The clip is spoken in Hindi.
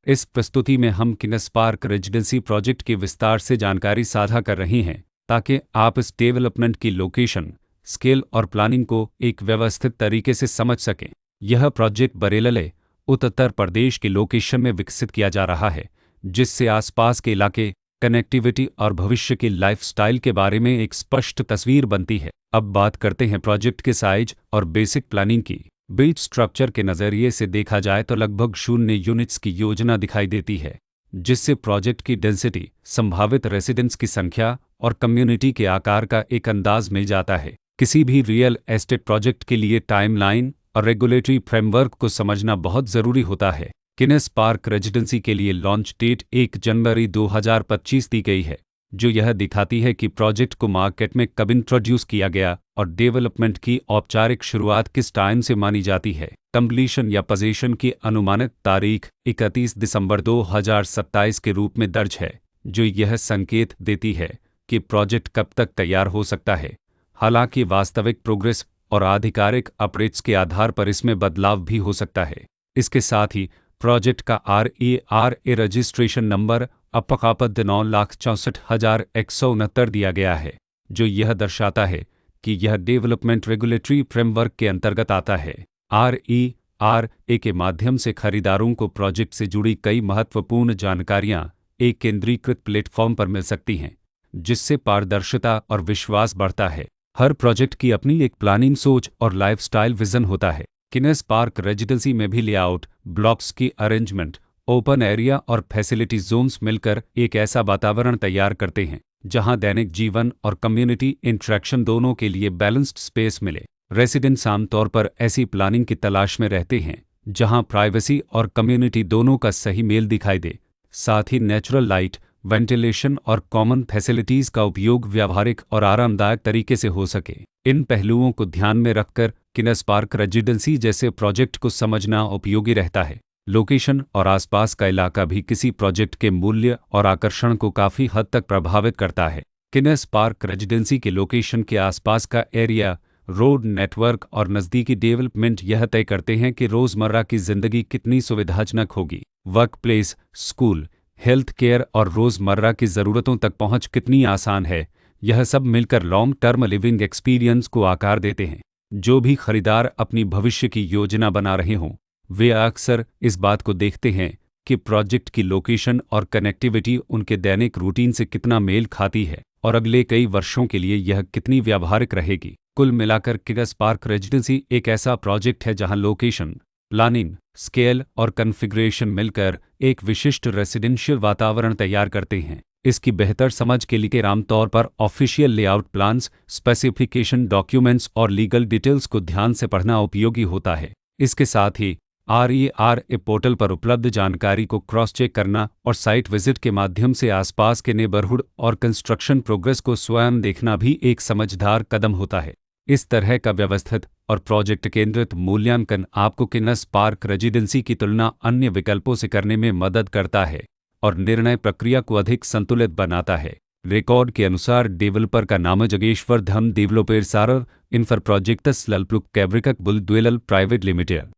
इस प्रस्तुति में हम किनस पार्क रेजिडेंसी प्रोजेक्ट की विस्तार से जानकारी साझा कर रहे हैं ताकि आप इस डेवलपमेंट की लोकेशन, स्केल और प्लानिंग को एक व्यवस्थित तरीके से समझ सकें। यह प्रोजेक्ट बरेली, उत्तर प्रदेश के लोकेशन में विकसित किया जा रहा है, जिससे आसपास के इलाके, कनेक्टिविटी और भविष्य की लाइफस्टाइल के बारे में एक स्पष्ट तस्वीर बनती है। अब बात करते हैं प्रोजेक्ट के साइज और बेसिक प्लानिंग की। बीट स्ट्रक्चर के नज़रिए से देखा जाए तो लगभग 0 यूनिट्स की योजना दिखाई देती है, जिससे प्रोजेक्ट की डेंसिटी, संभावित रेसिडेंट्स की संख्या और कम्युनिटी के आकार का एक अंदाज मिल जाता है। किसी भी रियल एस्टेट प्रोजेक्ट के लिए टाइमलाइन और रेगुलेटरी फ्रेमवर्क को समझना बहुत ज़रूरी होता है। किनस पार्क रेजिडेंसी के लिए लॉन्च डेट 1 जनवरी 2025 दी गई है, जो यह दिखाती है कि प्रोजेक्ट को मार्केट में कब इंट्रोड्यूस किया गया और डेवलपमेंट की औपचारिक शुरुआत किस टाइम से मानी जाती है। कंप्लीशन या पोजीशन की अनुमानित तारीख 31 दिसंबर 2027 के रूप में दर्ज है, जो यह संकेत देती है कि प्रोजेक्ट कब तक तैयार हो सकता है। हालांकि वास्तविक प्रोग्रेस और आधिकारिक अपडेट्स के आधार पर इसमें बदलाव भी हो सकता है। इसके साथ ही प्रोजेक्ट का RERA रजिस्ट्रेशन नंबर अप्रकापद 9,64,169 दिया गया है, जो यह दर्शाता है कि यह डेवलपमेंट रेगुलेटरी फ्रेमवर्क के अंतर्गत आता है। RERA के माध्यम से खरीदारों को प्रोजेक्ट से जुड़ी कई महत्वपूर्ण जानकारियां एक केंद्रीकृत प्लेटफॉर्म पर मिल सकती हैं, जिससे पारदर्शिता और विश्वास बढ़ता है। हर प्रोजेक्ट की अपनी एक प्लानिंग सोच और लाइफस्टाइल विजन होता है। किनस पार्क रेजिडेंसी में भी लेआउट, ब्लॉक्स की अरेंजमेंट, ओपन एरिया और फैसिलिटी जोन्स मिलकर एक ऐसा वातावरण तैयार करते हैं जहां दैनिक जीवन और कम्युनिटी इंटरेक्शन दोनों के लिए बैलेंस्ड स्पेस मिले। रेसिडेंट्स आमतौर पर ऐसी प्लानिंग की तलाश में रहते हैं जहां प्राइवेसी और कम्युनिटी दोनों का सही मेल दिखाई दे। साथ ही नेचुरल लाइट, वेंटिलेशन और कॉमन फैसिलिटीज़ का उपयोग व्यावहारिक और आरामदायक तरीके से हो सके। इन पहलुओं को ध्यान में रखकर किनस पार्क रेजिडेंसी जैसे प्रोजेक्ट को समझना उपयोगी रहता है। लोकेशन और आसपास का इलाका भी किसी प्रोजेक्ट के मूल्य और आकर्षण को काफ़ी हद तक प्रभावित करता है। किनस पार्क रेजिडेंसी के लोकेशन के आसपास का एरिया, रोड नेटवर्क और नज़दीकी डेवलपमेंट यह तय करते हैं कि रोज़मर्रा की ज़िंदगी कितनी सुविधाजनक होगी। Work place, school, health care और रोज़मर्रा की ज़रूरतों तक पहुंच कितनी आसान है, यह सब मिलकर लॉन्ग टर्म लिविंग एक्सपीरियंस को आकार देते हैं। जो भी खरीदार अपनी भविष्य की योजना बना रहे हों, वे अक्सर इस बात को देखते हैं कि प्रोजेक्ट की लोकेशन और कनेक्टिविटी उनके दैनिक रूटीन से कितना मेल खाती है और अगले कई वर्षों के लिए यह कितनी व्यावहारिक रहेगी। कुल मिलाकर किनस पार्क रेजिडेंसी एक ऐसा प्रोजेक्ट है जहां लोकेशन, प्लानिंग, स्केल और कॉन्फ़िगरेशन मिलकर एक विशिष्ट रेसिडेंशियल वातावरण तैयार करते हैं। इसकी बेहतर समझ के लिए आमतौर पर official layout plans, specification documents और लीगल डिटेल्स को ध्यान से पढ़ना उपयोगी होता है। इसके साथ ही RERA पोर्टल पर उपलब्ध जानकारी को क्रॉस चेक करना और साइट विजिट के माध्यम से आसपास के नेबरहुड और कंस्ट्रक्शन प्रोग्रेस को स्वयं देखना भी एक समझदार कदम होता है। इस तरह का व्यवस्थित और प्रोजेक्ट केंद्रित मूल्यांकन आपको किनस पार्क रेजिडेंसी की तुलना अन्य विकल्पों से करने में मदद करता है और निर्णय प्रक्रिया को अधिक संतुलित बनाता है। रिकॉर्ड के अनुसार डेवलपर का नाम जगेश्वर धम डेवलपर्स आर इन्फर प्रोजेक्ट्स ललप्लुक कैब्रिकक बुल द्वेलल प्राइवेट लिमिटेड।